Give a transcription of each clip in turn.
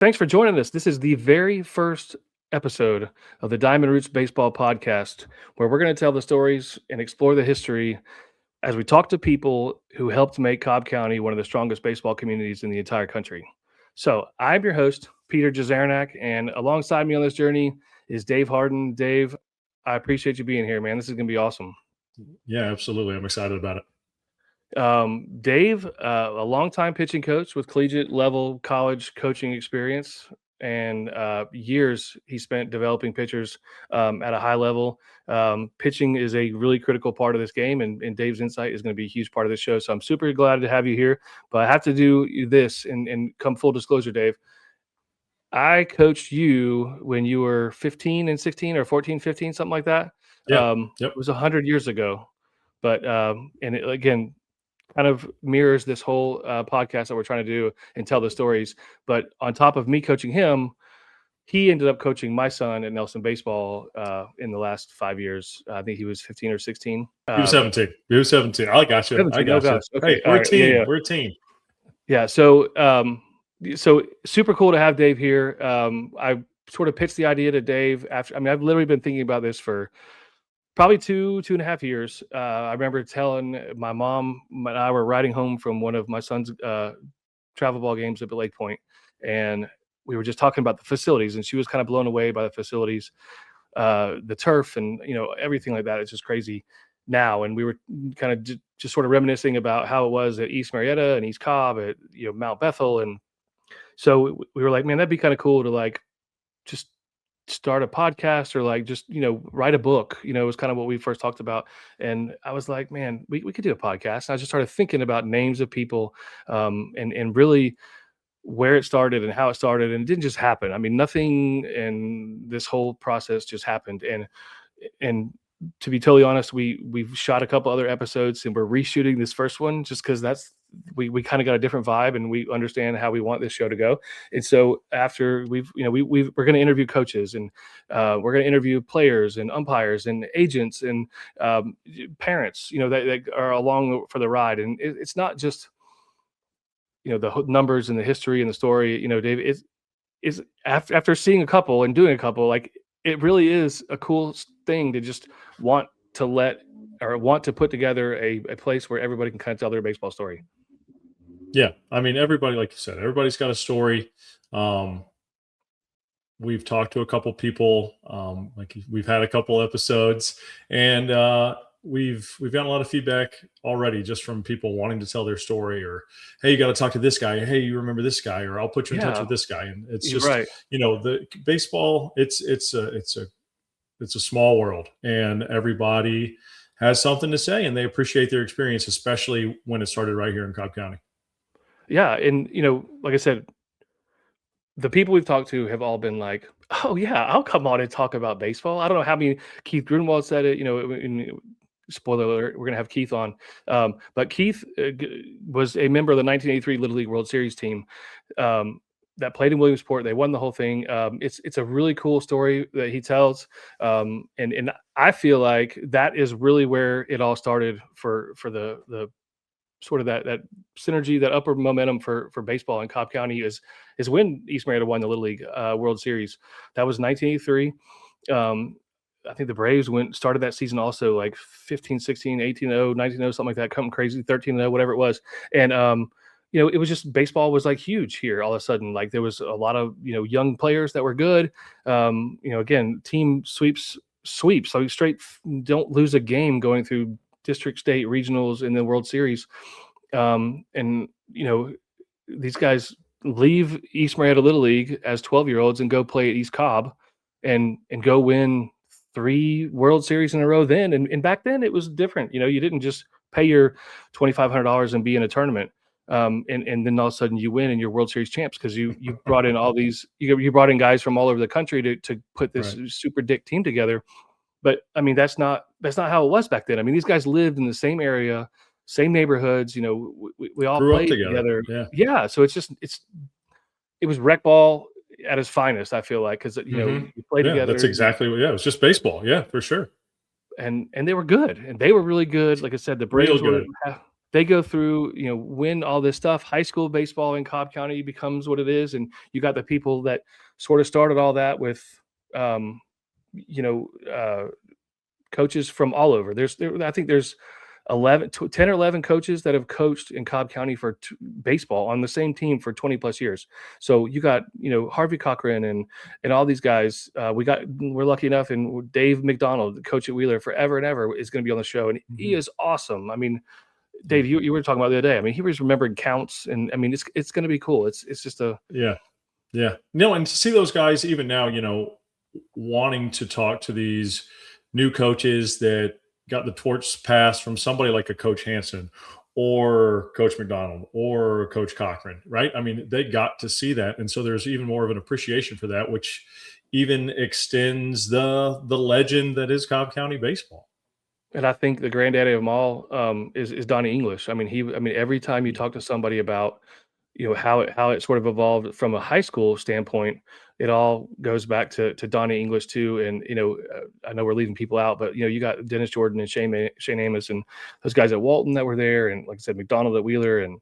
Thanks for joining us. This is the very first episode of the Diamond Roots Baseball Podcast, where we're going to tell the stories and explore the history as we talk to people who helped make Cobb County one of the strongest baseball communities in the entire country. So, I'm your host, Peter Jazarnak, and alongside me on this journey is Dave Harden. Dave, I appreciate you being here, man. This is going to be awesome. Yeah, absolutely. I'm excited about it. Dave, a longtime pitching coach with collegiate level college coaching experience and years he spent developing pitchers at a high level. Pitching is a really critical part of this game, and Dave's insight is going to be a huge part of this show. So I'm super glad to have you here. But I have to do this and come full disclosure, Dave. I coached you when you were 15 and 16 or 14, 15, something like that. Yeah. It Yep. was 100 years ago. But again, kind of mirrors this whole podcast that we're trying to do and tell the stories. But on top of me coaching him, he ended up coaching my son at Nelson Baseball in the last 5 years. I think he was 15 or 16. He was 17. He was 17. I got you. 17. I got you. Gosh. Okay. Hey, we're a team. Yeah. We're a team. Yeah. So super cool to have Dave here. I sort of pitched the idea to Dave after. I've literally been thinking about this for probably 2.5 years. I remember telling my mom and I were riding home from one of my son's travel ball games up at Lake Point, and we were just talking about the facilities, and she was kind of blown away by the facilities, the turf, and everything like that. It's just crazy now. And we were kind of just sort of reminiscing about how it was at East Marietta and East Cobb at Mount Bethel, and so we were like, man, that'd be kind of cool to like just start a podcast or like just write a book. It was kind of what we first talked about, and I was like, man, we could do a podcast. And I just started thinking about names of people, and really where it started and how it started, and it didn't just happen. I mean, nothing in this whole process just happened. And to be totally honest, we've shot a couple other episodes and we're reshooting this first one just because that's we kind of got a different vibe and we understand how we want this show to go. And so after we're going to interview coaches, and we're going to interview players and umpires and agents and parents, that are along for the ride. And it's not just the numbers and the history and the story. Dave, is after seeing a couple and doing a couple, like it really is a cool thing to just want to put together a place where everybody can kind of tell their baseball story. Yeah. I mean, everybody, like you said, everybody's got a story. We've talked to a couple people, like we've had a couple episodes, and we've gotten a lot of feedback already just from people wanting to tell their story, or, hey, you got to talk to this guy. Hey, you remember this guy, or I'll put you in touch with this guy. And it's just, right. The baseball, it's a small world, and everybody has something to say, and they appreciate their experience, especially when it started right here in Cobb County. Yeah. And, like I said, the people we've talked to have all been like, oh yeah, I'll come on and talk about baseball. I don't know how many. Keith Grunwald said it, spoiler alert, we're going to have Keith on. But Keith was a member of the 1983 Little League World Series team that played in Williamsport. They won the whole thing. It's a really cool story that he tells. And I feel like that is really where it all started for the sort of that synergy, that upper momentum for baseball in Cobb County is when East Marietta won the Little League World Series. That was 1983. I think the Braves started that season also like 15, 16, 18-0, 19-0, something like that, something crazy, 13-0, whatever it was. And, it was just baseball was like huge here all of a sudden. Like there was a lot of, young players that were good. Again, team sweeps, like straight, don't lose a game going through district, state, regionals, in the World Series. These guys leave East Marietta Little League as 12-year-olds and go play at East Cobb and go win 3 World Series in a row then. And back then it was different. You didn't just pay your $2,500 and be in a tournament. And then all of a sudden you win and you're World Series champs because you brought in all these, you brought in guys from all over the country to put this super dick team together. But I mean, that's not how it was back then. I mean, these guys lived in the same area, same neighborhoods. We all grew played up together. Yeah. So it was rec ball at its finest, I feel like, because you play together. That's exactly what. Yeah, it was just baseball. Yeah, for sure. And they were good, and they were really good. Like I said, the Braves were they go through, win all this stuff. High school baseball in Cobb County becomes what it is, and you got the people that sort of started all that with, um, you know, coaches from all over. I think there's 10 or 11 coaches that have coached in Cobb County for baseball on the same team for 20 plus years. So you got, Harvey Cochran and all these guys. We're lucky enough, and Dave McDonald, the coach at Wheeler forever and ever, is going to be on the show, and he is awesome. I mean, Dave, you were talking about the other day. I mean, he was remembering counts, and I mean, it's going to be cool. It's just a yeah. No, and to see those guys even now, wanting to talk to these new coaches that got the torch passed from somebody like a Coach Hansen or Coach McDonald or Coach Cochran, right? I mean, they got to see that, and so there's even more of an appreciation for that, which even extends the legend that is Cobb County baseball. And I think the granddaddy of them all, is Donnie English. I mean, every time you talk to somebody about, how it sort of evolved from a high school standpoint, it all goes back to Donnie English too. And I know we're leaving people out, but you got Dennis Jordan and Shane Amos and those guys at Walton that were there, and like I said, McDonald at Wheeler, and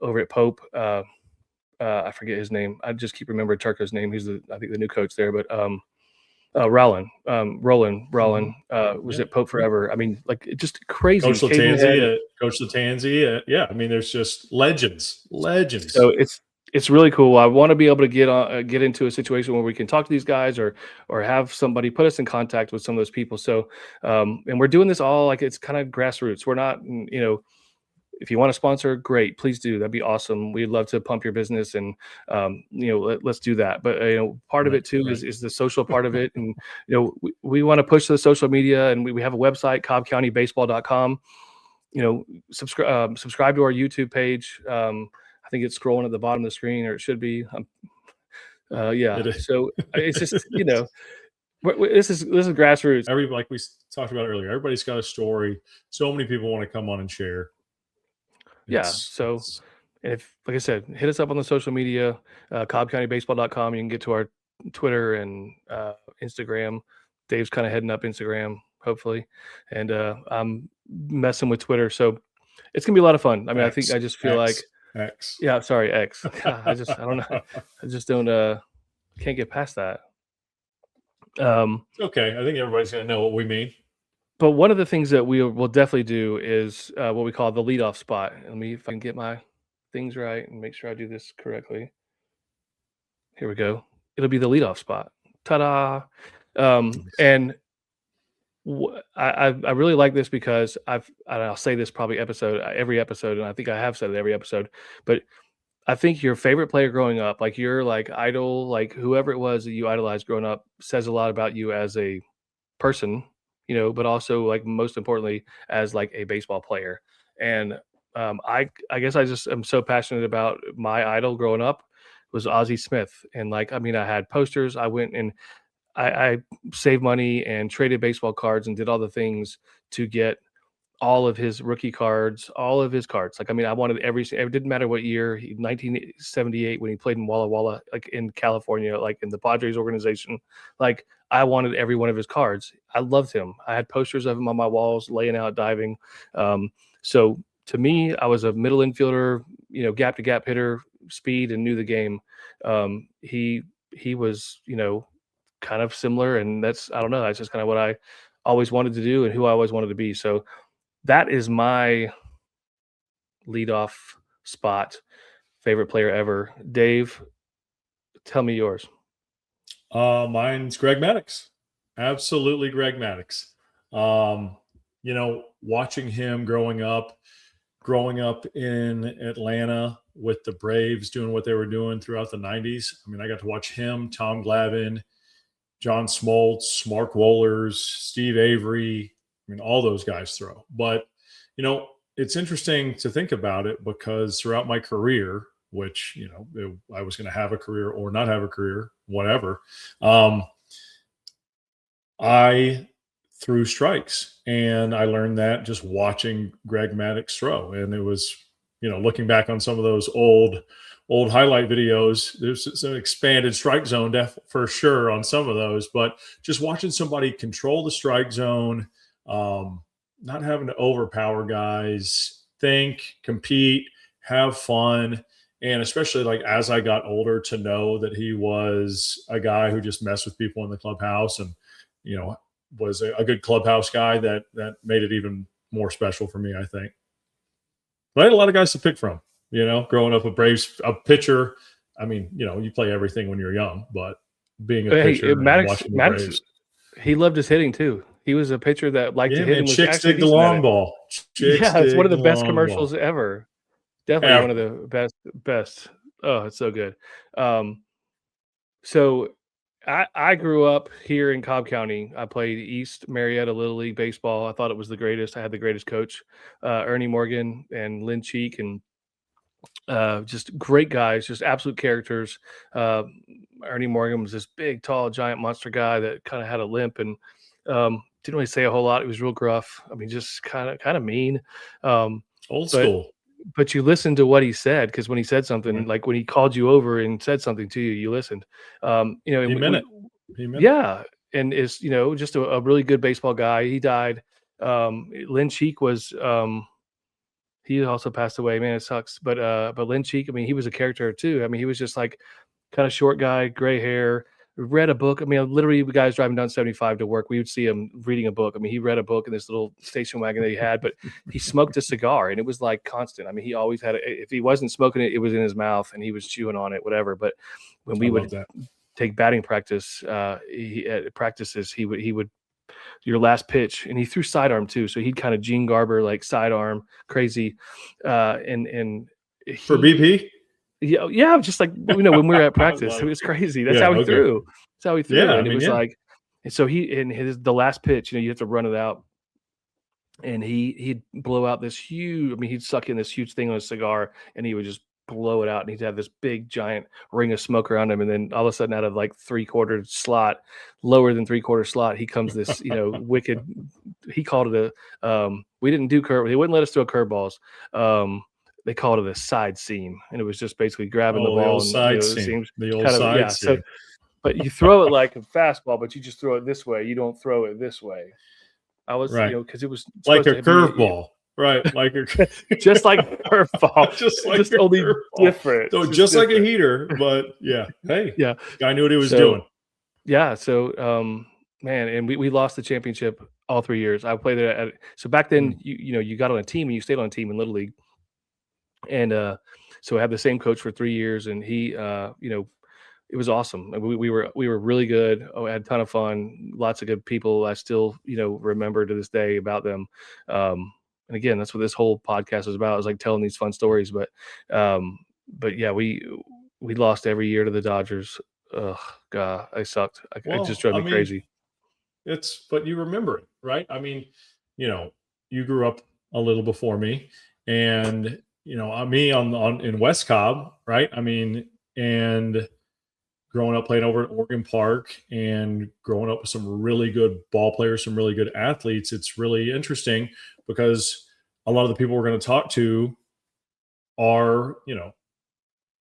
over at Pope. I forget his name. I just keep remembering Turco's name. He's I think the new coach there, but Roland was at Pope forever. I mean, like, just crazy. Coach Latanzi. Yeah. I mean, there's just legends. So it's really cool. I want to be able to get into a situation where we can talk to these guys, or have somebody put us in contact with some of those people. So, and we're doing this all like it's kind of grassroots. We're not, if you want to sponsor, great, please do. That'd be awesome. We'd love to pump your business, and let's do that. But part of it too is the social part of it, and we want to push the social media, and we have a website, cobbcountybaseball.com. Subscribe to our YouTube page. I think it's scrolling at the bottom of the screen, or it should be. So it's just this is grassroots. Like we talked about earlier, everybody's got a story. So many people want to come on and share. So if, like I said, hit us up on the social media, cobbcountybaseball.com. You can get to our Twitter and Instagram. Dave's kind of heading up Instagram, hopefully. And I'm messing with Twitter. So it's going to be a lot of fun. I mean, I just feel like X. Yeah, sorry, X. I don't know. I just don't can't get past that. Okay. I think everybody's going to know what we mean. But one of the things that we will definitely do is what we call the leadoff spot. Let me, if I can get my things right and make sure I do this correctly. Here we go. It'll be the leadoff spot. Ta-da! And I really like this because I'll say this probably every episode, and I think I have said it every episode. But I think your favorite player growing up, like your idol, like whoever it was that you idolized growing up, says a lot about you as a person. But also, like, most importantly, as like a baseball player. And I guess I just am so passionate about my idol growing up was Ozzie Smith. And I had posters. I went and I saved money and traded baseball cards and did all the things to get all of his rookie cards, all of his cards. I wanted it didn't matter what year, 1978, when he played in Walla Walla, like in California, like in the Padres organization. I wanted every one of his cards. I loved him. I had posters of him on my walls, laying out, diving. So to me, I was a middle infielder, gap to gap hitter, speed, and knew the game. He was, kind of similar, and that's just kind of what I always wanted to do and who I always wanted to be. So that is my leadoff spot, favorite player ever. Dave, tell me yours. Mine's Greg Maddux. Absolutely Greg Maddux. Watching him growing up in Atlanta with the Braves, doing what they were doing throughout the 90s. I got to watch him, Tom Glavine, John Smoltz, Mark Wohlers, Steve Avery. All those guys throw. But, it's interesting to think about it, because throughout my career, which, I was going to have a career or not have a career, whatever, I threw strikes. And I learned that just watching Greg Maddux throw. And it was, looking back on some of those old highlight videos, there's an expanded strike zone for sure on some of those. But just watching somebody control the strike zone, not having to overpower guys, think, compete, have fun. And especially like as I got older, to know that he was a guy who just messed with people in the clubhouse, and you know was a good clubhouse guy, that made it even more special for me, I think. But I had a lot of guys to pick from. Growing up a Braves a pitcher. I mean, you play everything when you're young, but being a Hey, pitcher and Maddox, watching the Maddox, Braves. he loved his hitting too. He was a pitcher that liked to Yeah, hit man, and was chicks actually dig the decent at long it. ball. Chicks Yeah, it's one dig of the the best long commercials ball. ever. Definitely one of Ever. the best. Oh, it's so good. Um, so I grew up here in Cobb County. I played East Marietta Little League baseball. I thought it was the greatest. I had the greatest coach, Ernie Morgan and Lynn Cheek, and just great guys, just absolute characters. Uh, Ernie Morgan was this big, tall, giant monster guy that kind of had a limp and didn't really say a whole lot. He was real gruff. I mean, just kind of mean. Um, Old but school. but you listened to what he said, because when he said Right. something, like when he called you over and said something to you, you listened. And He meant we it. He meant it. yeah, and is just a really good baseball guy. He died. Lynn Cheek was he also passed away. Man, it sucks. But Lynn Cheek, I mean, he was a character too. I mean, he was just like kind of short guy, gray hair. Read a book. I mean, literally, the guys driving down 75 to work, we would see him reading a book. I mean, he read a book in this little station wagon that he had, but he smoked a cigar, and it was like constant. I mean, he always had it. If he wasn't smoking it, it was in his mouth, and he was chewing on it, whatever. But when I we love would that. take batting practice, at practices, he would your last pitch, and he threw sidearm too. So he'd kind of Gene Garber like sidearm crazy, and For he BP? yeah, just like when we were at I practice, it love it. was crazy. That's Yeah, how he okay. threw. That's how he Yeah, threw, I and it mean, was yeah. like, and so he in his the last pitch, you have to run it out, and he'd blow out this huge. I mean, he'd suck in this huge thing on a cigar, and he would just blow it out, and he'd have this big giant ring of smoke around him, and then all of a sudden, out of like 3/4 slot, lower than 3/4 slot, he comes this wicked. He called it a. We didn't do curve. They wouldn't let us throw curveballs. They called it a side seam, and it was just basically grabbing the Oh, the ball old and side it seam. seems The old kind of side yeah. So, seam. but you throw it like a fastball, but you just throw it this way. You don't throw it this way. I was, Right. because it was Like supposed a to be curveball. Right. Like a just like curveball, just like just a only curveball. different. So Just just like a different. heater, but yeah. Hey, Yeah. guy knew what he was So doing. yeah. So man, and we lost the championship all 3 years. I played there so back then Mm. you got on a team and you stayed on a team in Little League. And so I had the same coach for 3 years, and he it was awesome. And we were really good. Oh, I had a ton of fun. Lots of good people. I still remember to this day about them. And again, that's what this whole podcast is about. Is like telling these fun stories. But yeah, we lost every year to the Dodgers. Ugh, God, I sucked. It just Well, drove I me mean, crazy. but you remember it, right? I mean, you know, you grew up a little before me, and me on in West Cobb, right? I mean, and growing up playing over at Oregon Park and growing up with some really good ball players, some really good athletes, it's really interesting because a lot of the people we're going to talk to are,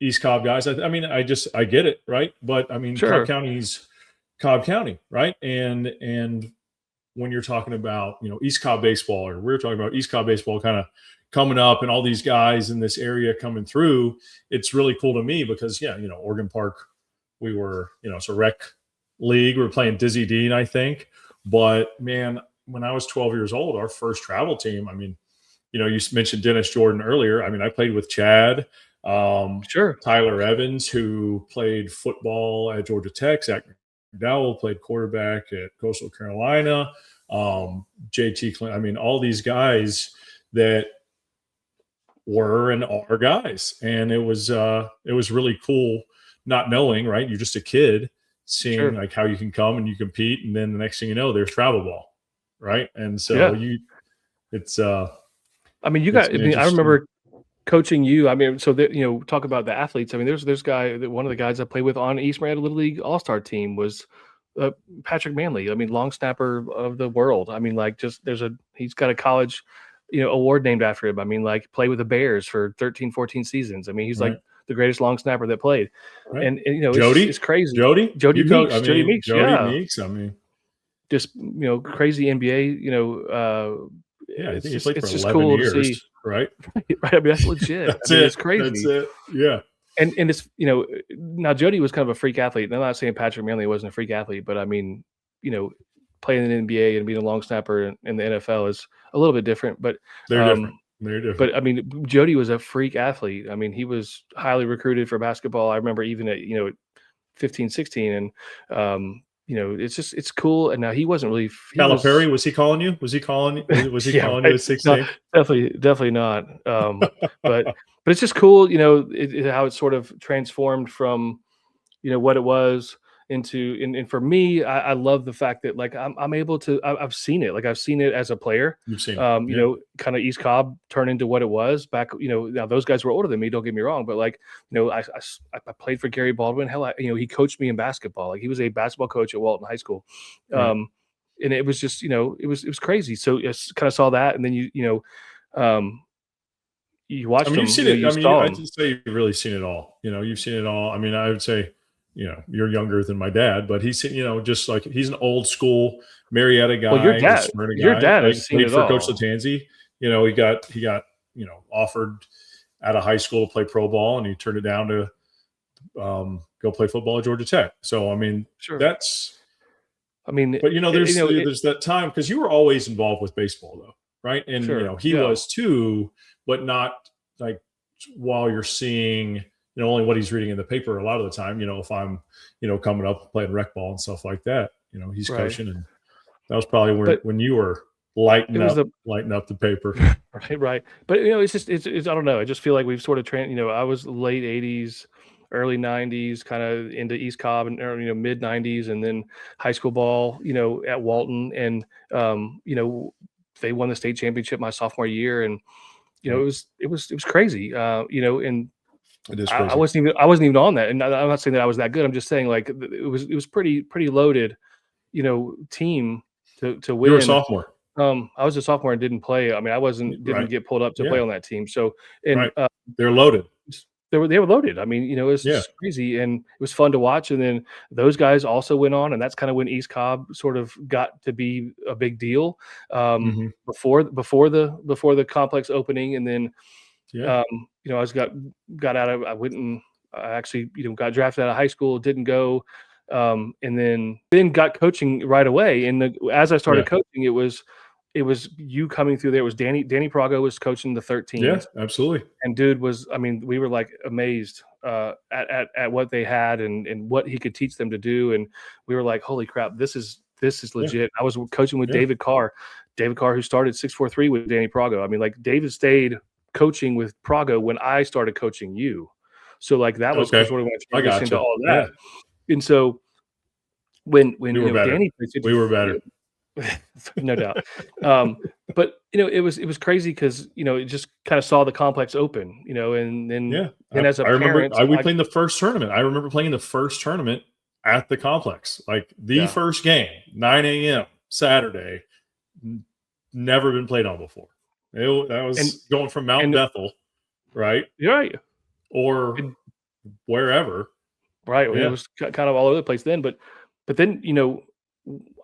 East Cobb guys. I mean, I get it, right? But I mean, Cobb Sure, County's Cobb County, right? And when you're talking about, East Cobb baseball, or we're talking about East Cobb baseball kind of coming up and all these guys in this area coming through, it's really cool to me because, yeah, Oregon Park, we were, it's a rec league. We were playing Dizzy Dean, I think. But man, when I was 12 years old, our first travel team, I mean, you mentioned Dennis Jordan earlier. I mean, I played with Chad, sure. Tyler Evans, who played football at Georgia Tech. Zach McDowell played quarterback at Coastal Carolina. JT Clint. I mean, all these guys that were and are guys, and it was really cool not knowing, right? You're just a kid seeing Sure. like how you can come and you compete, and then the next thing you know, there's travel ball, right? And so Yeah. it's I mean, it's I an mean, I interesting. remember coaching you. I mean, so that talk about the athletes. I mean, there's one of the guys I played with on East Marietta Little League All Star team was Patrick Manley. I mean, long snapper of the world. I mean, like just he's got a college award named after him. I mean, like play with the Bears for 13, 14 seasons. I mean, he's like Right, the greatest long snapper that played, right. and it's Jody, crazy. Jody, Jody you coach. I Meeks, Jody mean, Meeks, Jody yeah, Meeks. I mean, just crazy NBA. yeah, I It's think he just played for just 11 cool to see. years, right? Right. I mean, that's legit. I That's mean, it. it's That's crazy. it. Yeah. And it's, now Jody was kind of a freak athlete. And I'm not saying Patrick Manley wasn't a freak athlete, but I mean, you know, playing in the NBA and being a long snapper in the NFL is a little bit different. They're different. They're different. But I mean, Jody was a freak athlete. I mean, he was highly recruited for basketball. I remember even at, 15, 16, and it's cool. And now he wasn't really he was Calipari, was he calling you? Was he calling? Was he yeah, calling you right. at No, 16? definitely not. But it's just cool, how it's sort of transformed from, what it was into, and for me, I love the fact that, like, I'm able to, I've seen it, like, I've seen it as a player, You've seen it. Yeah. kind of East Cobb turn into what it was back, now those guys were older than me, don't get me wrong, but like, I played for Gary Baldwin. Hell, he coached me in basketball. Like, he was a basketball coach at Walton High School. Right. And it was just, it was crazy. So I kind of saw that, and then um, you I watched mean, you've them, seen it. you I mean, saw I'd them. just say you've really seen it all. You've seen it all. I mean, I would say, you're younger than my dad, but he's seen, just like he's an old school Marietta Well, guy, the Smyrna your guy, dad has seen played it for Coach all. Latanzi. He got, offered out of high school to play pro ball, and he turned it down to go play football at Georgia Tech. So, I mean, Sure. that's, I mean, but there's it, there's that time because you were always involved with baseball though, right? And sure, he yeah, was too, but not like while you're seeing only what he's reading in the paper a lot of the time. If I'm coming up playing rec ball and stuff like that, he's right. coaching, and that was probably But when you were it was the lighting up the paper. right, right. But it's just it's I don't know. I just feel like we've sort of I was late '80s, early '90s, kind of into East Cobb, and mid '90s, and then high school ball, at Walton, and they won the state championship my sophomore year, and Right. it was crazy, and It is I crazy. wasn't even on that, and I'm not saying that I was that good. I'm just saying, like, it was pretty loaded, team to You were a win. sophomore, I was a sophomore and didn't play. I mean, I didn't right? get pulled up to play Yeah, on that team. So, and right. They're loaded. they were loaded. I mean, it's Yeah. just crazy, and it was fun to watch. And then those guys also went on, and that's kind of when East Cobb sort of got to be a big deal, Hmm. before the complex opening. And then Yeah. I got out of I went and I actually got drafted out of high school, didn't go, and then got coaching right away. And as I started Yeah. coaching, it was you coming through there. It was Danny Prago was coaching the Yeah. 13s, Absolutely. and dude was, I mean, we were like amazed at what they had, and what he could teach them to do. And we were like, holy crap, this is Yeah. legit. I was coaching with Yeah. David Carr, who started 643 with Danny Prago. I mean, like, David stayed coaching with Prago when I started coaching you. So, like, that was Okay. sort of when I I transitioned to gotcha. all Yeah. that. And so when We were better. Danny played We were better. no doubt. But it was crazy because it just kind of saw the complex open, and then Yeah. as a I remember parent, we played in the first tournament. I remember playing the first tournament at the complex, like the yeah, first game, 9 a.m. Saturday, never been played on before. That and was going from Mount and Bethel, right? you're right, Or and, wherever. right. It Yeah. was kind of all over the place then, but then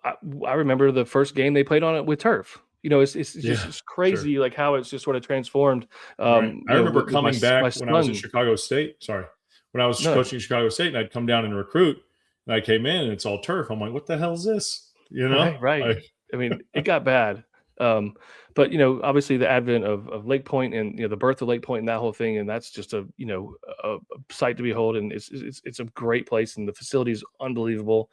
I, I remember the first game they played on it with turf. It's just Yeah. it's Sure. crazy, like, how it's just sort of transformed. Right. I remember With my coming my back when I was at son. Chicago State. Sorry. When I was No, coaching Chicago State and I'd come down and recruit, and I came in and it's all turf. I'm like, what the hell is this? right, right. Like, I mean, it got bad. Um, but obviously the advent of Lake Point, and the birth of Lake Point and that whole thing, and that's just a sight to behold, and it's a great place, and the facility is unbelievable.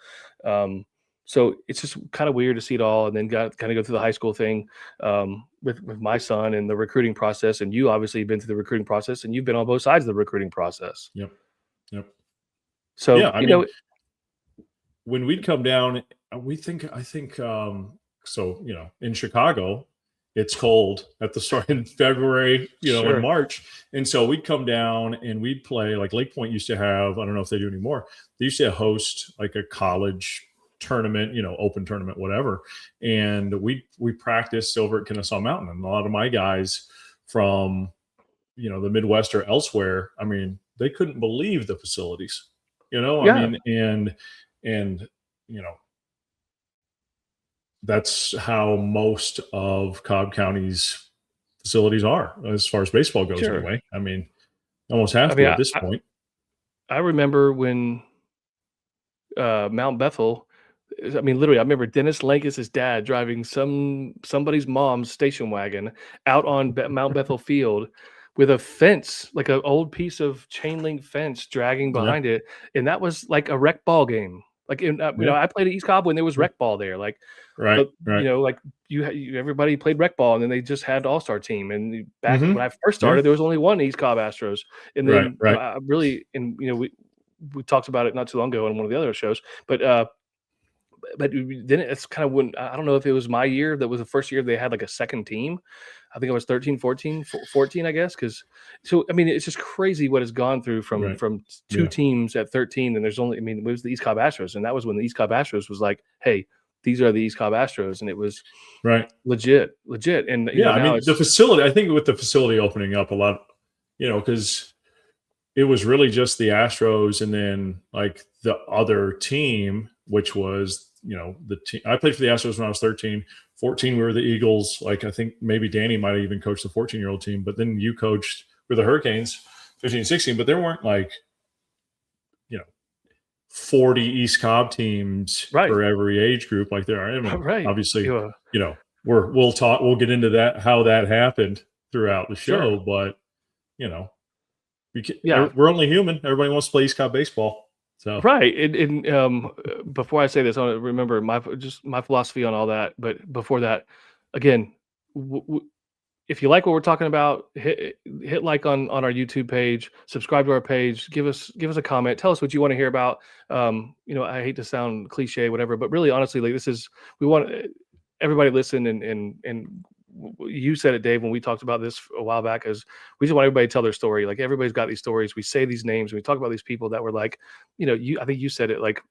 So it's just kind of weird to see it all, and then got kind of go through the high school thing, with my son and the recruiting process, and you obviously have been through the recruiting process, and you've been on both sides of the recruiting process. yep. Yep. Yeah. So I mean, when we'd come down, I think, so, in Chicago, it's cold at the start in February, in sure, March. And so we'd come down and we'd play, like Lake Point used to have, I don't know if they do anymore. They used to host like a college tournament, open tournament, whatever. And we practiced over at Kennesaw Mountain. And a lot of my guys from, the Midwest or elsewhere, I mean, they couldn't believe the facilities, I yeah, mean, and, you know, that's how most of Cobb County's facilities are as far as baseball goes. Sure. Anyway, I mean, almost have I mean, to at this point. I remember when Mount Bethel. I mean, literally, I remember Dennis Lankus's dad driving somebody's mom's station wagon out on Mount Bethel Field with a fence, like an old piece of chain link fence dragging Yeah, behind it, and that was like a rec ball game. Like, yeah, I played at East Cobb when there was yeah. rec ball there. Like, Right, right. like everybody played rec ball, and then they just had All Star team. And back when Hmm. I first Yeah, started, there was only one East Cobb Astros, and right, then right. I really, and we talked about it not too long ago on one of the other shows, but then it's kind of when I don't know if it was my year that was the first year they had like a second team. I think it was 13, 14, 14, I guess. So I mean, it's just crazy what has gone through from Right. two Yeah. teams at 13, and there's only, I mean, it was the East Cobb Astros, and that was when the East Cobb Astros was like, hey, these are the East Cobb Astros, and it was Right. legit, and Yeah. I now mean, the it's facility, I think with the facility opening up a lot, because it was really just the Astros and then like the other team, which was, the team. I played for the Astros when I was 13. 14, we were the Eagles. Like, I think maybe Danny might have even coached the 14-year-old team, but then you coached with the Hurricanes 15, 16, but there weren't like, you know, 40 East Cobb teams right, for every age group like there are. I mean, right, obviously, yeah, we'll get into that, how that happened throughout the sure, show, but you know, yeah. we're only human. Everybody wants to play East Cobb baseball. So Right, before I say this, I wanna remember my philosophy on all that, but before that, again, w w if you like what we're talking about, hit like on our YouTube page, subscribe to our page, give us a comment, tell us what you wanna hear about. I hate to sound cliche, whatever, but really, honestly, like, we want everybody listen, and you said it, Dave, when we talked about this a while back, is we just want everybody to tell their story. Like, everybody's got these stories. We say these names, and we talk about these people that were like, I think you said it, like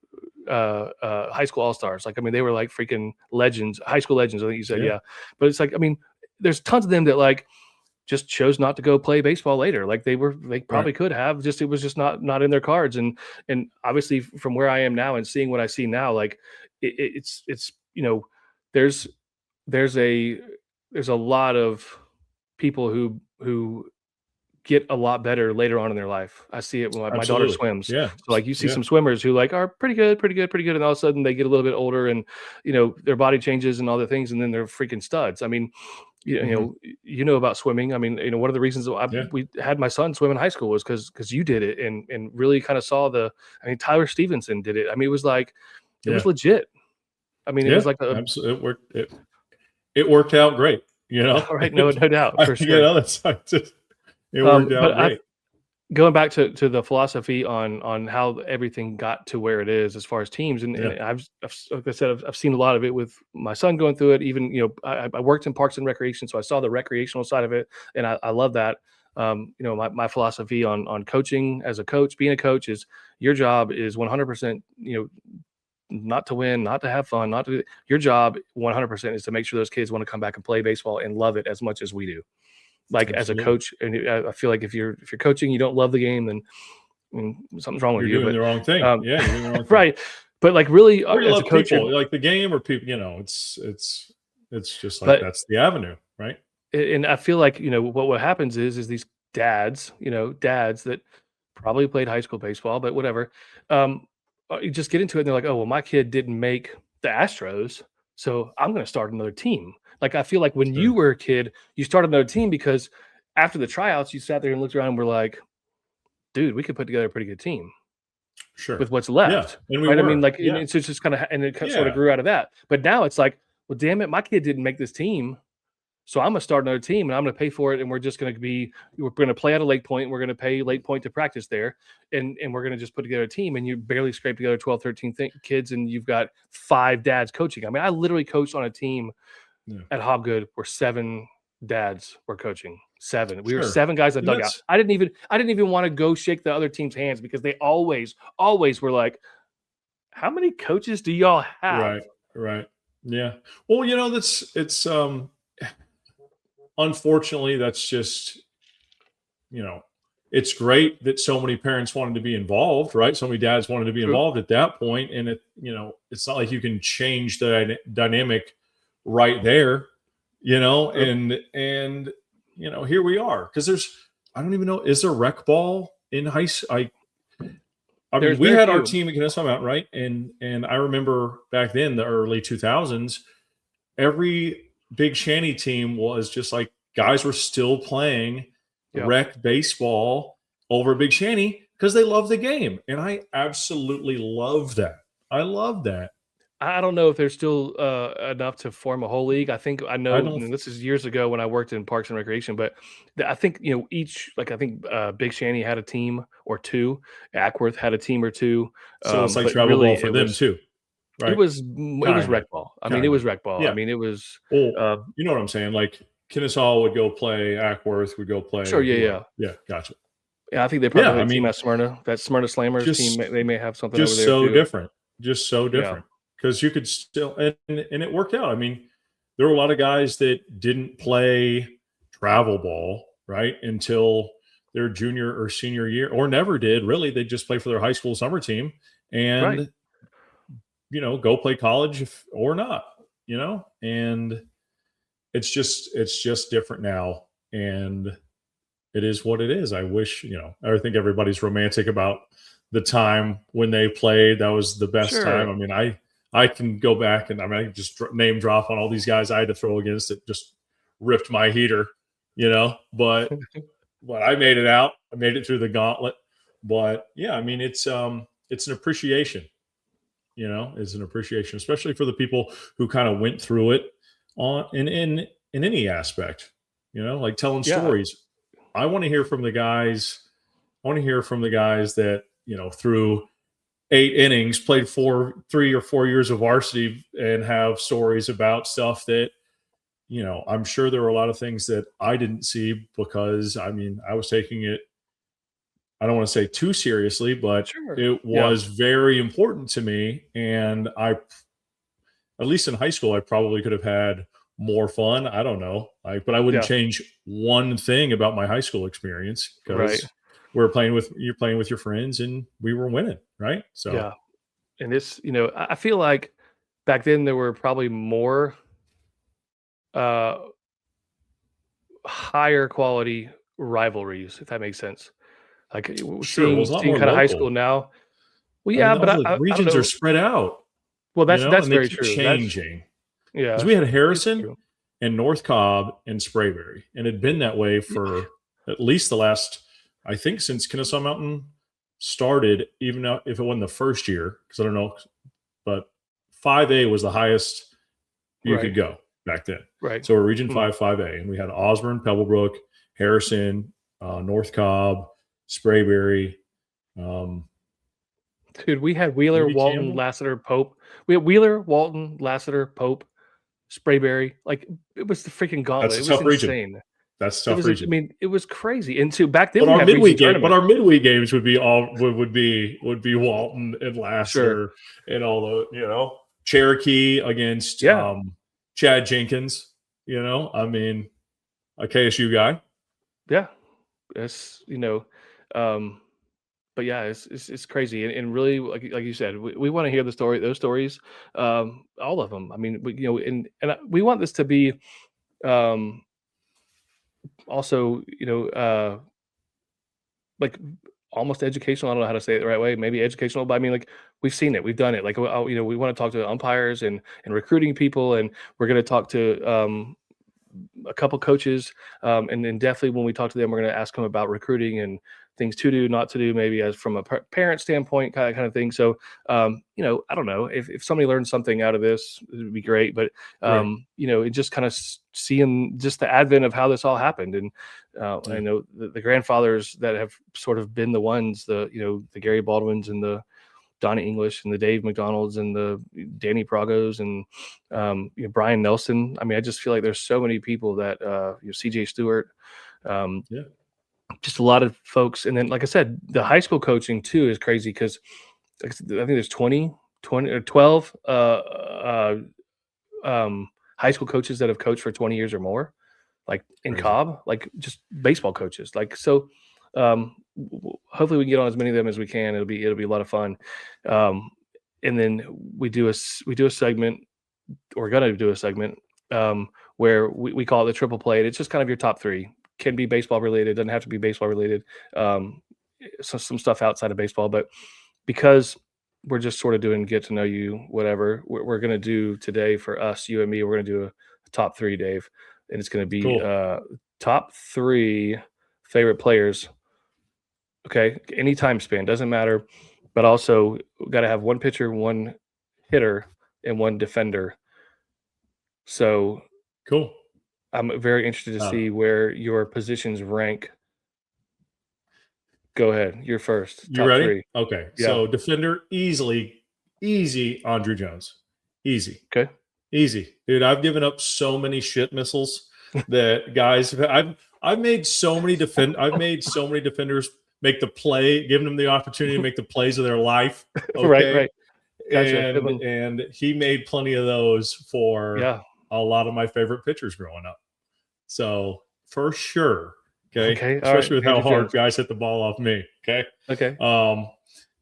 high school all-stars. Like, I mean, they were like freaking legends, high school legends. I think you said, yeah, yeah. But it's like, I mean, there's tons of them that like just chose not to go play baseball later. Like, they right, probably could have, just it was just not in their cards. And obviously, from where I am now and seeing what I see now, like it's there's there's a there's a lot of people who get a lot better later on in their life. I see it when my daughter absolutely, swims. yeah, So, like, you see yeah, some swimmers who, like, are pretty good, pretty good, pretty good, and all of a sudden they get a little bit older, and, their body changes and all the things, and then they're freaking studs. I mean, hmm, about swimming. I mean, one of the reasons yeah, we had my son swim in high school was because you did it, and really kind of saw I mean, Tyler Stevenson did it. I mean, it was like, it yeah, was legit. I mean, it yeah, was like a absolutely. It worked out great. all right, no doubt, for sure. That's just, it worked But out great. going back to the philosophy on how everything got to where it is as far as teams, and Yeah, like I said, I've seen a lot of it with my son going through it. Even, I worked in parks and recreation, so I saw the recreational side of it, and I love that. My philosophy on coaching, as a coach, being a coach, is your job is 100%, not to win, not to have fun, not to your job 100% is to make sure those kids want to come back and play baseball and love it as much as we do. Like, as a absolutely. coach, and I feel like if you're coaching, you don't love the game, then something's wrong with You're you. doing But the wrong thing. um, Yeah, you're doing the wrong thing. right, but like, really, Or you as a love coach, you're people, like the game or people. It's just like but that's the avenue, right? and I feel like, what happens is these dads, dads that probably played high school baseball, but whatever, you just get into it, and they're like, oh well, my kid didn't make the Astros, so I'm going to start another team. Like, I feel like when you Sure, were a kid, you started another team because after the tryouts, you sat there and looked around and were like, dude, we could put together a pretty good team sure. with what's Yeah, left, and we right? I mean, were. like, and Yeah, it's just kind of, and it sort of yeah. grew out of that. But now it's like, well, damn it, my kid didn't make this team, so I'm gonna start another team, and I'm gonna pay for it, and we're gonna play at a Lake Point. We're gonna pay Lake Point to practice there, and we're gonna just put together a team. And you barely scrape together 12, 13 kids, and you've got 5 dads coaching. I mean, I literally coached on a team Yeah, at Hobgood where 7 dads were coaching. 7. We were sure. 7 guys in And the dugout. that's I didn't even want to go shake the other team's hands because they always were like, "How many coaches do y'all have?" right, right. Yeah. Well, that's it's unfortunately that's just, you know, it's great that so many parents wanted to be involved, right? So many dads wanted to be True. involved at that point, and it's not like you can change the dynamic right there, True. and here we are. Because I don't even know, is there rec ball in high school? I mean, There's we very had our few. team at Kennesaw Mountain, right? And I remember back then, the early 2000s, every Big Shanty team was just like guys were still playing Yeah. rec baseball over Big Shanty because they love the game. And I absolutely love that. I love that. I don't know if there's still enough to form a whole league. I I know, don't and this is years ago when I worked in Parks and Recreation, but I think each, like, I think Big Shanty had a team or two, Ackworth had a team or two, so it's like but travel ball really for them too, it right? was it was Kind of. rec ball. I mean, it Kind of. was rec ball. I Yeah. mean, it was Well, uh, you know what I'm saying? Like Kennesaw would go play, Ackworth would go sure, play yeah, whoever. yeah, Yeah, gotcha. yeah. I think they Yeah, probably have I a team mean, at Smyrna. That Smyrna Slammers team, just they may have something over just there so too. different. Just so Yeah, different. Because you could still and it worked out. I mean, there were a lot of guys that didn't play travel ball, right, until their junior or senior year, or never did really. They just play for their high school summer team right. and go play college or not, and it's just different now. And it is what it is. I wish, I think everybody's romantic about the time when they played. That was the best time. Sure. I mean, I can go back and I mean, I can just name drop on all these guys I had to throw against it. Just ripped my heater, but I made it out. I made it through the gauntlet. But yeah, I mean, it's an appreciation. It's an appreciation, especially for the people who kind of went through it on in any aspect. Like telling Yeah. stories. I want to hear from the guys. I want to hear from the guys that through 8 innings played 3 or 4 years of varsity and have stories about stuff that I'm sure there were a lot of things that I didn't see because I mean I was taking it, I don't want to say too seriously, but Sure. it Yeah. was very important to me. And at least in high school, I probably could have had more fun. I don't know. But I wouldn't Yeah. change one thing about my high school experience Right. because you're playing with your friends and we were winning. Right. So Yeah. And I feel like back then there were probably more uh higher quality rivalries, if that makes sense. Like sure. Well, seeing it's a lot seeing more kind of high local. school now. Well, I mean, yeah, all but the I don't regions are know. spread out, Well, that's and they very keep true. That's changing. Because yeah, we had it's Harrison true. and North Cobb and Sprayberry, and it had been that way Yeah, for at least the last, I think, since Kennesaw Mountain started. Even if it wasn't the first year, because I don't know, but 5A was the highest you right, could go back then. right. So we're Region Mm. 5, 5A, and we had Osborne, Pebblebrook, Harrison, North Cobb, Sprayberry, um, Dude, we had Wheeler, maybe Walton, Campbell. Lassiter, Pope. We had Wheeler, Walton, Lassiter, Pope, Sprayberry. Like it was the freaking That's gauntlet. a It was tough region. insane. That's a It tough was, I region. mean, it was crazy. And so back then But we our had region midweek game, but tournament. our midweek games would be all would be Walton and Sure. Lassiter and all the Cherokee against Yeah. Chad Jenkins. I mean a KSU guy. Yeah. It's um but yeah, it's crazy and really like you said, we want to hear those stories, all of them. I mean, we want this to be um also like almost educational. I don't know how to say it the right way. Maybe educational, but I mean, like we've seen it, we've done it. Like we want to talk to umpires and recruiting people, and we're going to talk to a couple coaches, and then definitely when we talk to them, we're going to ask them about recruiting and things to do, not to do, maybe as from a parent standpoint, kind of thing. So, I don't know if somebody learns something out of this, it would be great. But Right. it just kind of seeing just the advent of how this all happened, and I Yeah. know the grandfathers that have sort of been the ones, the Gary Baldwins and the Donnie English and the Dave McDonalds and the Danny Pragos and Brian Nelson. I mean, I just feel like there's so many people that CJ Stewart, um, Yeah. just a lot of folks. And then, like I said, the high school coaching too is crazy because I think there's 20 or 12 high school coaches that have coached for 20 years or more, like in Crazy. Cobb, like just baseball coaches. Like so, hopefully we can get on as many of them as we can. It'll be a lot of fun. Um, and then we do a segment. We're gonna do a segment where we call it the triple play. It's just kind of your top three can be baseball related, doesn't have to be baseball related. Um, so some stuff outside of baseball, but because we're just sort of doing get to know you, whatever, we're going to do today for us, you and me, we're going to do a top three, Dave. And it's going to be Cool. top three favorite players. Okay. Any time span, doesn't matter. But also, got to have one pitcher, one hitter, and one defender. So Cool. I'm very interested to Uh, see where your positions rank. Go ahead. You're first. you Top ready? three. Okay. Yeah. So defender, easy, Andrew Jones. Easy. Okay. Easy, dude. I've given up so many shit missiles that guys. I've made so many defenders make the play, giving them the opportunity to make the plays of their life. Right. Okay, Right. Gotcha. Good one. and he made plenty of those for Yeah. a lot of my favorite pitchers growing up. So for sure, okay, Okay. All right. especially with how Andrew hard Jones. guys hit the ball off me. Okay, Okay.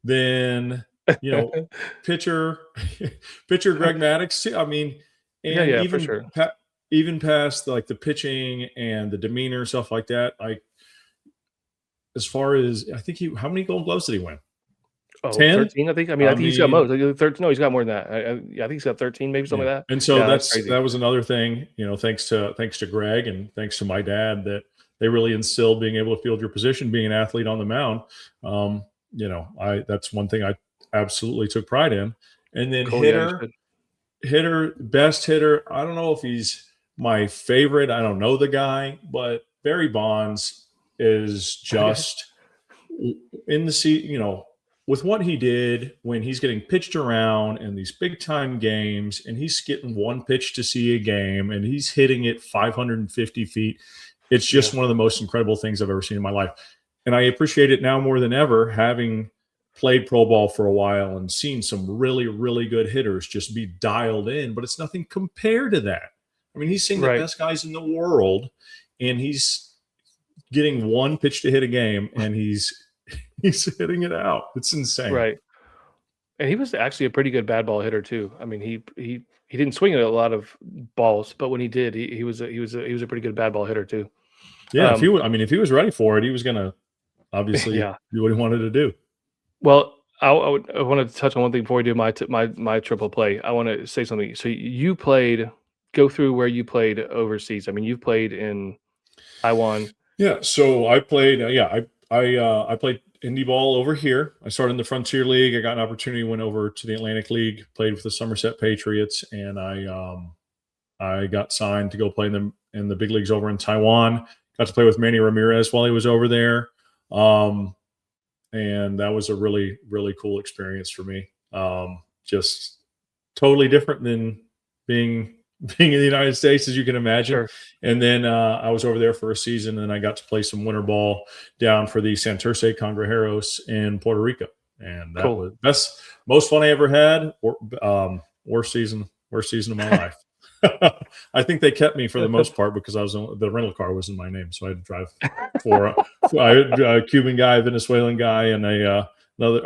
then you know, pitcher, pitcher Greg Maddux too. I mean, Yeah. and Yeah. For sure. even past like the pitching and the demeanor stuff like that. Like as far as I think how many Gold Gloves did he win? Oh, 10. 13, I think. I mean, I think he's got most. 13. No, he's got more than that. Yeah, I think he's got 13, maybe something Yeah. like that. And so Yeah, that's crazy. that was another thing, thanks to Greg and thanks to my dad that they really instilled being able to field your position, being an athlete on the mound. That's one thing I absolutely took pride in. And then Cool. Yeah, understood. best hitter. I don't know if he's my favorite. I don't know the guy, but Barry Bonds is just in the seat, with what he did when he's getting pitched around in these big time games and he's getting one pitch to see a game and he's hitting it 550 feet. It's just one of the most incredible things I've ever seen in my life. And I appreciate it now more than ever, having played pro ball for a while and seen some really, really good hitters just be dialed in, but it's nothing compared to that. I mean, he's seeing the Right. best guys in the world and he's getting one pitch to hit a game and he's hitting it out. It's insane. Right. And he was actually a pretty good bad ball hitter too. I mean, he didn't swing at a lot of balls, but when he did, he was a pretty good bad ball hitter too. Yeah, if he was ready for it, he was gonna obviously Yeah. do what he wanted to do. Well, I wanted to touch on one thing before we do my triple play. I want to say something. So you go through where you played overseas. I mean, you've played in Taiwan. Yeah, so I played. I played indie ball over here. I started in the Frontier League. I got an opportunity, went over to the Atlantic League, played with the Somerset Patriots, and I got signed to go play in the big leagues over in Taiwan. Got to play with Manny Ramirez while he was over there, and that was a really, really cool experience for me. Just totally different than being in the United States, as you can imagine. Sure. And then I was over there for a season, and I got to play some winter ball down for the Santurce Cangrejeros in Puerto Rico. And that was most fun I ever had. Worst season of my life. I think they kept me for the most part because the rental car was in my name, so I had to drive for a Cuban guy, a Venezuelan guy, and a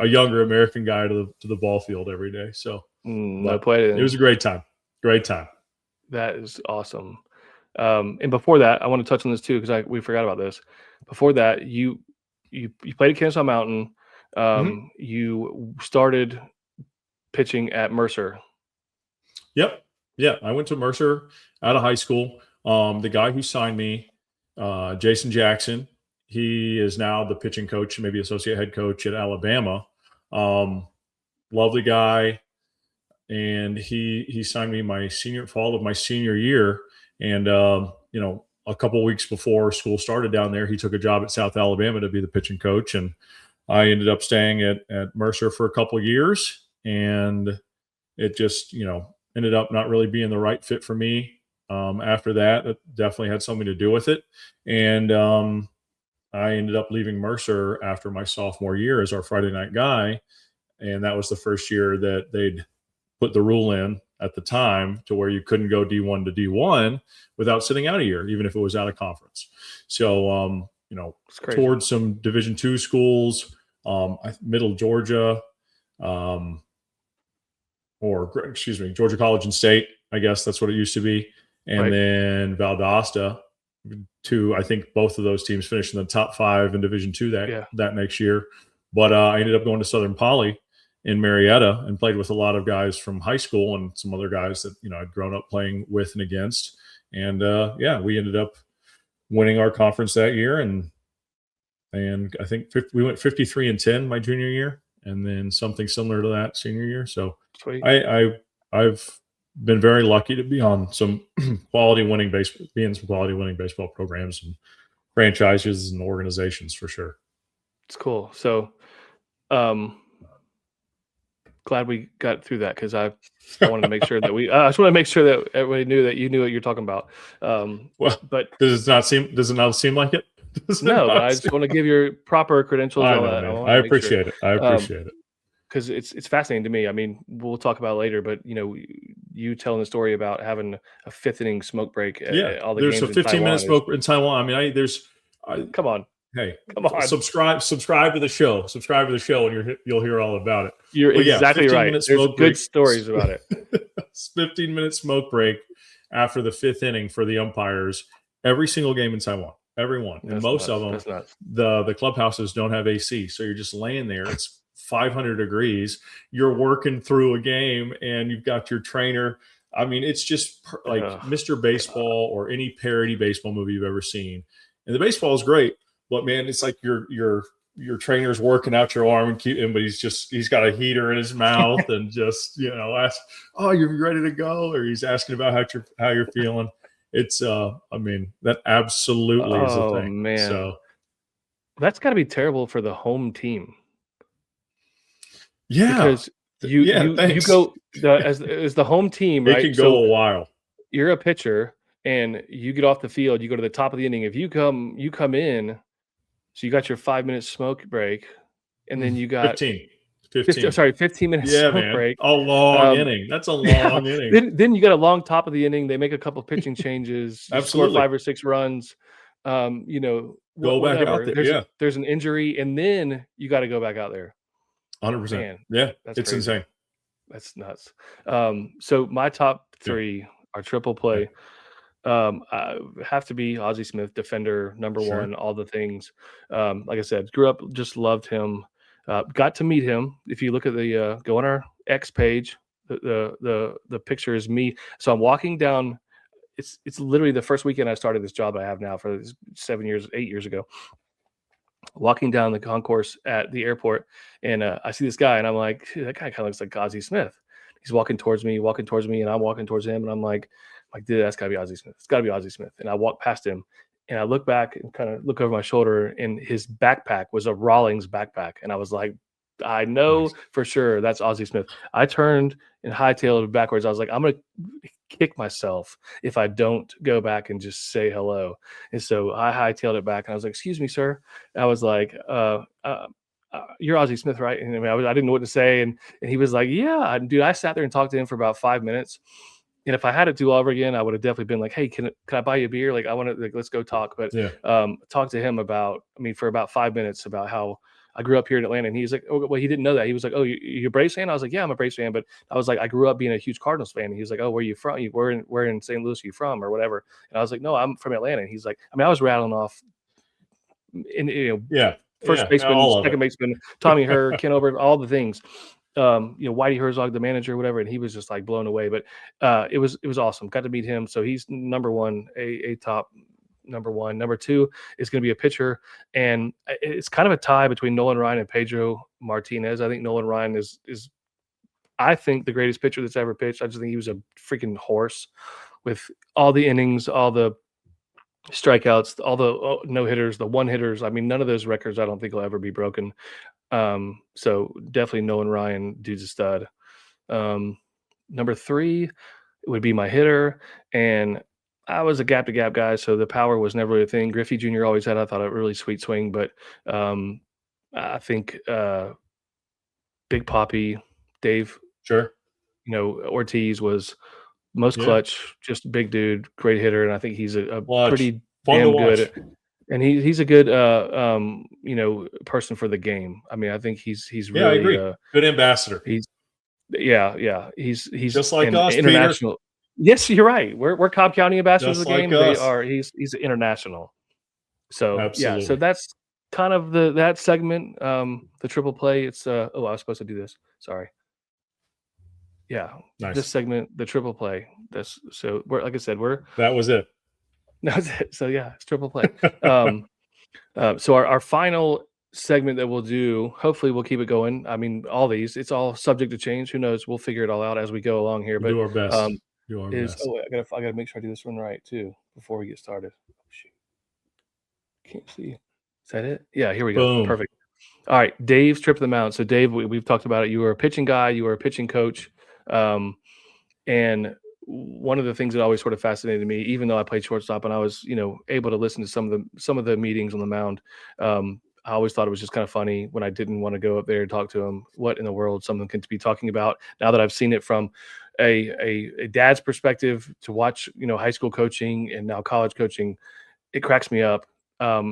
younger American guy to the ball field every day. So it was a great time. Great time. That is awesome. And before that, I want to touch on this too because we forgot about this. Before that, you played at Kennesaw Mountain. You started pitching at Mercer. Yep. Yeah, I went to Mercer out of high school. The guy who signed me, Jason Jackson, he is now the pitching coach, maybe associate head coach at Alabama. Lovely guy. And he signed me my fall of my senior year. And, a couple of weeks before school started down there, he took a job at South Alabama to be the pitching coach. And I ended up staying at Mercer for a couple of years. And it just, ended up not really being the right fit for me. After that, it definitely had something to do with it. And I ended up leaving Mercer after my sophomore year as our Friday night guy. And that was the first year that they'd put the rule in at the time to where you couldn't go D1 to D1 without sitting out a year, even if it was out of conference. So, towards some Division II schools, Middle Georgia, Georgia College and State, I guess that's what it used to be. And then Valdosta to, I think both of those teams finished in the top 5 in Division II Yeah. that next year. But I ended up going to Southern Poly in Marietta and played with a lot of guys from high school and some other guys that I'd grown up playing with and against. And yeah, we ended up winning our conference that year, and I think we went 53-10 my junior year, and then something similar to that senior year. So Sweet. I've been very lucky to be on some quality winning baseball programs and franchises and organizations for sure. It's cool. So, glad we got through that, because I wanted to make sure that I just want to make sure that everybody knew that you knew what you're talking about. Well, But does it not seem like it? no, but I just want to give your proper credentials I on know, that. man. I appreciate it. I appreciate it. Because it's fascinating to me. I mean, we'll talk about it later, but you telling the story about having a 5th inning smoke break at all the There's games a 15 in minute Taiwan. smoke in Taiwan. I mean, Come on. Hey, Come on. subscribe to the show. Subscribe to the show, and you'll hear all about it. You're But yeah, exactly right. 15-minute There's smoke good break. stories about it. 15-minute smoke break after the 5th inning for the umpires. Every single game in Taiwan, everyone, and most of them, That's nuts. the clubhouses don't have AC, so you're just laying there. It's 500 degrees. You're working through a game, and you've got your trainer. I mean, it's just like Mr. Baseball or any parody baseball movie you've ever seen. And the baseball is great, but man, it's like your trainer's working out your arm but he's got a heater in his mouth and just ask, oh, you're ready to go, or he's asking about how you're feeling. It's I mean, that absolutely is a thing. Man. So that's got to be terrible for the home team. Yeah, because you go as the home team, right? It can go a while. You're a pitcher and you get off the field, you go to the top of the inning. If you come in, so you got your 5-minute smoke break, and then you got 15 minutes smoke break. A long inning. That's a long inning. Then you got a long top of the inning. They make a couple pitching changes. Absolutely. Score 5 or 6 runs. Go back out there. There's an injury, and then you got to go back out there. 100%. Man, yeah, that's it's crazy. insane. That's nuts. So my top 3 are triple play. Have to be Ozzie Smith, defender, number 1, all the things. Like I said, grew up, just loved him. Got to meet him. If you look at the go on our X page, the picture is me. So I'm walking down. It's literally the first weekend I started this job I have now for 8 years ago. Walking down the concourse at the airport, and I see this guy, and I'm like, that guy kind of looks like Ozzie Smith. He's walking towards me, and I'm walking towards him, and I'm like, dude, that's got to be Ozzie Smith. It's got to be Ozzie Smith. And I walk past him, and I look back and kind of look over my shoulder, and his backpack was a Rawlings backpack, and I was like, I know for sure that's Ozzie Smith. I turned and hightailed backwards. I was like, I'm going to kick myself if I don't go back and just say hello. And so I hightailed it back, and I was like, excuse me, sir. And I was like, you're Ozzie Smith, right? And I didn't know what to say. And he was like, yeah, dude. I sat there and talked to him for about 5 minutes. And if I had it do all over again, I would have definitely been like, hey, can I buy you a beer? Like, I want to, let's go talk. But talk to him for about 5 minutes about how I grew up here in Atlanta. And he's like, oh, well, he didn't know that. He was like, oh, you're a Braves fan? I was like, yeah, I'm a Braves fan. But I was like, I grew up being a huge Cardinals fan. And he was like, oh, where are you from? Where in St. Louis are you from, or whatever? And I was like, no, I'm from Atlanta. And he's like, I was rattling off first baseman, second baseman, Tommy Herr, Ken Ober, all the things. Whitey Herzog, the manager, whatever, and he was just like blown away. But it was awesome. Got to meet him. So he's number 1, a top number 1. Number 2 is going to be a pitcher, and it's kind of a tie between Nolan Ryan and Pedro Martinez. I think Nolan Ryan is I think the greatest pitcher that's ever pitched. I just think he was a freaking horse with all the innings, all the strikeouts, all the no hitters, the one hitters. I mean, none of those records I don't think will ever be broken. So definitely Nolan Ryan, dude's a stud. Number 3 would be my hitter, and I was a gap to gap guy, so the power was never really a thing. Griffey Jr. always had, I thought, a really sweet swing, but I think Big Papi, Dave, Ortiz was most clutch, just big dude, great hitter, and I think he's a pretty damn good. And he's a good person for the game. I mean, I think he's really I agree. Good ambassador. He's just like us, international. Yes, you're right. We're Cobb County ambassadors of just the like game. They us. are. He's international. So yeah. So Absolutely. that's kind of that segment. The triple play. It's oh, I was supposed to do this. Sorry. Yeah, this Nice. segment, the triple play. This so we're like I said, we're That was it. that's it. So yeah, it's triple play. Um, so our final segment that we'll do, hopefully we'll keep it going. I mean, all these, it's all subject to change. Who knows? We'll figure it all out as we go along here. We'll But do our best. um, Do our is best. oh, I gotta make sure I do this one right too before we get started. Oh, shoot, can't see. Is that it? Yeah, here we go. Boom. Perfect. All right, Dave's trip to the mound. So Dave, we've talked about it. You were a pitching guy. You were a pitching coach. Um, And one of the things that always sort of fascinated me, even though I played shortstop and I was, able to listen to some of the meetings on the mound, I always thought it was just kind of funny when I didn't want to go up there and talk to him. What in the world someone can be talking about? Now that I've seen it from a dad's perspective to watch, high school coaching and now college coaching, it cracks me up.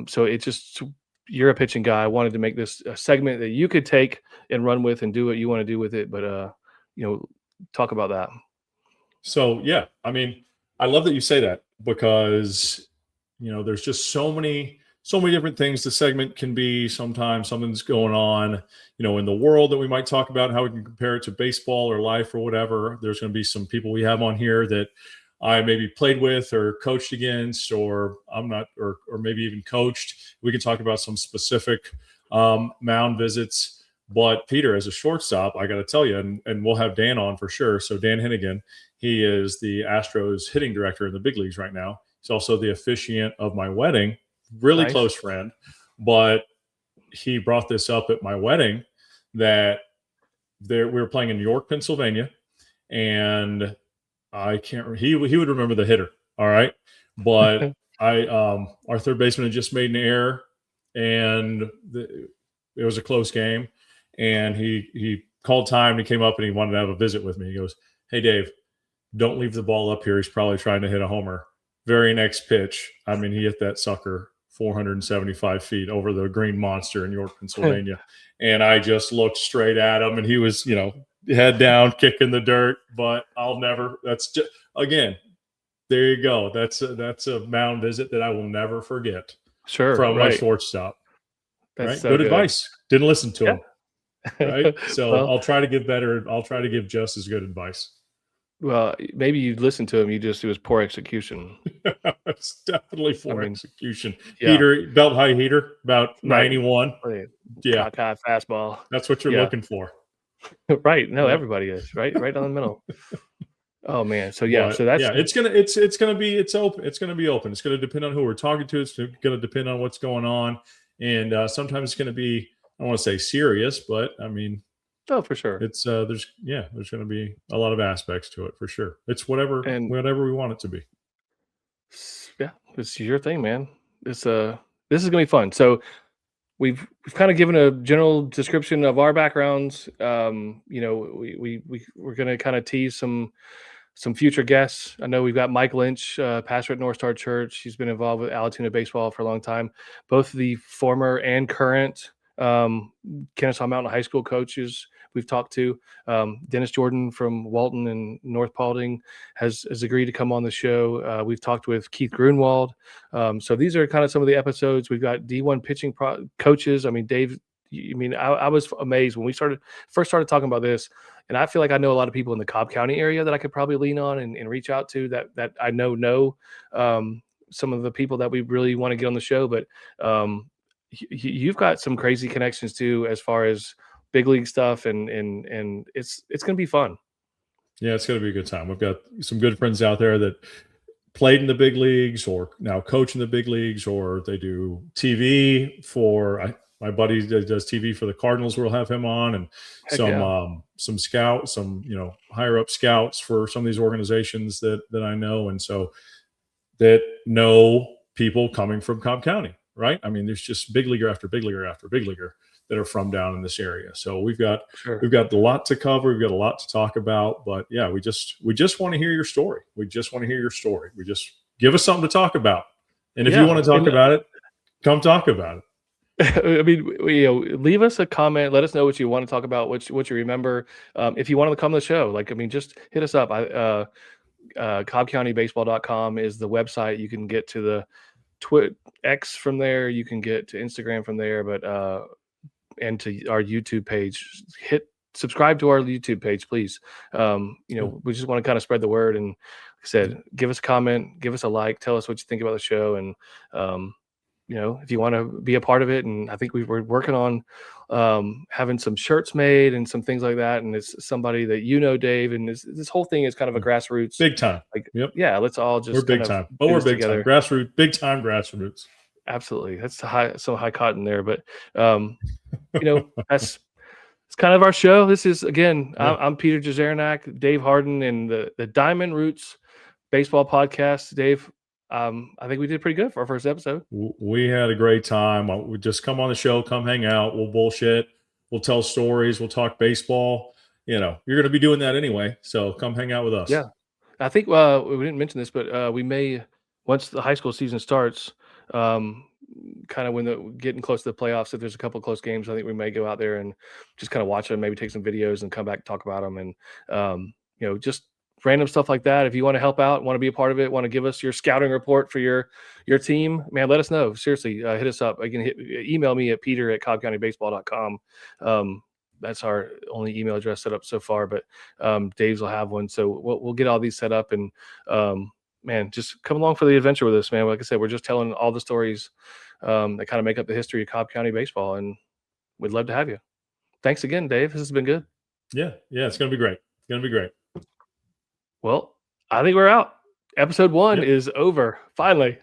So it just you're a pitching guy. I wanted to make this a segment that you could take and run with and do what you want to do with it. But you know, talk about that. So yeah, I mean, I love that you say that because there's just so many different things the segment can be. Sometimes something's going on, in the world that we might talk about, how we can compare it to baseball or life or whatever. There's going to be some people we have on here that I maybe played with or coached against, or I'm not, or maybe even coached. We can talk about some specific mound visits. But Peter, as a shortstop, I got to tell you, and we'll have Dan on for sure. So Dan Hennigan, he is the Astros hitting director in the big leagues right now. He's also the officiant of my wedding, really Nice. close friend. But he brought this up at my wedding that we were playing in New York, Pennsylvania, and I can't. He would remember the hitter, all right. But our third baseman had just made an error, and it was a close game. And he called time. And he came up and he wanted to have a visit with me. He goes, "Hey Dave, don't leave the ball up here. He's probably trying to hit a homer." Very next pitch, I mean, he hit that sucker 475 feet over the Green Monster in York, Pennsylvania. And I just looked straight at him, and he was, head down, kicking the dirt. But I'll never. That's just again. There you go. That's a mound visit that I will never forget Sure, from my right. shortstop. That's Right, so good good. advice. Didn't listen to Yeah. him. Right, so Well I'll try to give better. I'll try to give just as good advice. well, maybe you listened to him, it was poor execution. It's definitely I for mean, execution. yeah, Heater, belt high heater, about right. 91. Right. Yeah, Cockeyed fastball. that's what you're Yeah, looking for. right. No, Yep. everybody is, right down the middle. Oh, man. So, yeah, But so that's yeah, it's open. It's gonna be open. It's gonna depend on who we're talking to. It's gonna depend on what's going on, and sometimes it's gonna be, I don't want to say serious, but I mean, oh, for sure. it's there's gonna be a lot of aspects to it for sure. It's whatever And whatever we want it to be. yeah, this is your thing, man. This, this is gonna be fun. So, we've kind of given a general description of our backgrounds. We're gonna kind of tease some future guests. I know we've got Mike Lynch, pastor at North Star Church. He's been involved with Alatoona baseball for a long time. Both the former and current Kennesaw Mountain High School coaches we've talked to. Dennis Jordan from Walton and North Paulding has agreed to come on the show. We've talked with Keith Grunwald. So these are kind of some of the episodes. We've got D1 pitching coaches. I mean, Dave, I was amazed when we first started talking about this. And I feel like I know a lot of people in the Cobb County area that I could probably lean on and reach out to that I know some of the people that we really want to get on the show. But you've got some crazy connections too, as far as big league stuff, and it's going to be fun. Yeah, it's going to be a good time. We've got some good friends out there that played in the big leagues or now coach in the big leagues, or they do TV for my buddy that does TV for the Cardinals. We'll have him on, and Heck yeah. some scouts, some higher up scouts for some of these organizations that I know, and so that know people coming from Cobb County, right? I mean, there's just big leaguer after big leaguer after big leaguer that are from down in this area. So we've got Sure. a lot to cover. We've got a lot to talk about. But yeah, we just want to hear your story. We just want to hear your story. We just give us something to talk about. And if you want to talk about it, come talk about it. I mean, leave us a comment. Let us know what you want to talk about, what you remember. If you want to come on the show, just hit us up. CobbCountyBaseball.com is the website. You can get to the X from there. You can get to Instagram from there, but and to our YouTube page. Hit subscribe to our YouTube page, please. We just want to kind of spread the word. And like I said, give us a comment, give us a like, tell us what you think about the show. And, if you want to be a part of it. And I think we're working on having some shirts made and some things like that. And it's somebody that Dave, and this whole thing is kind of a grassroots. Big time. Yeah, let's all just we're big time. But we're big together. Time. Grassroots, big time grassroots. Absolutely. That's high cotton there. But it's kind of our show. This is, again, I'm Peter Jazeranak, Dave Harden, and the Diamond Roots Baseball Podcast. Dave, I think we did pretty good for our first episode. We had a great time. We just come on the show, come hang out. We'll bullshit. We'll tell stories. We'll talk baseball. You're going to be doing that anyway. So come hang out with us. Yeah. I think we didn't mention this, but we may, once the high school season starts, kind of when getting close to the playoffs, if there's a couple of close games, I think we may go out there and just kind of watch them, maybe take some videos and come back and talk about them. And, just random stuff like that. If you want to help out, want to be a part of it, want to give us your scouting report for your team, man, let us know. Seriously, hit us up. Email me at peter@cobbcountybaseball.com. That's our only email address set up so far, but Dave's will have one. So we'll get all these set up, and man, just come along for the adventure with us, man. Like I said, we're just telling all the stories that kind of make up the history of Cobb County baseball, and we'd love to have you. Thanks again, Dave. This has been good. Yeah, it's going to be great. It's going to be great. Well, I think we're out. Episode 1 is over. Finally.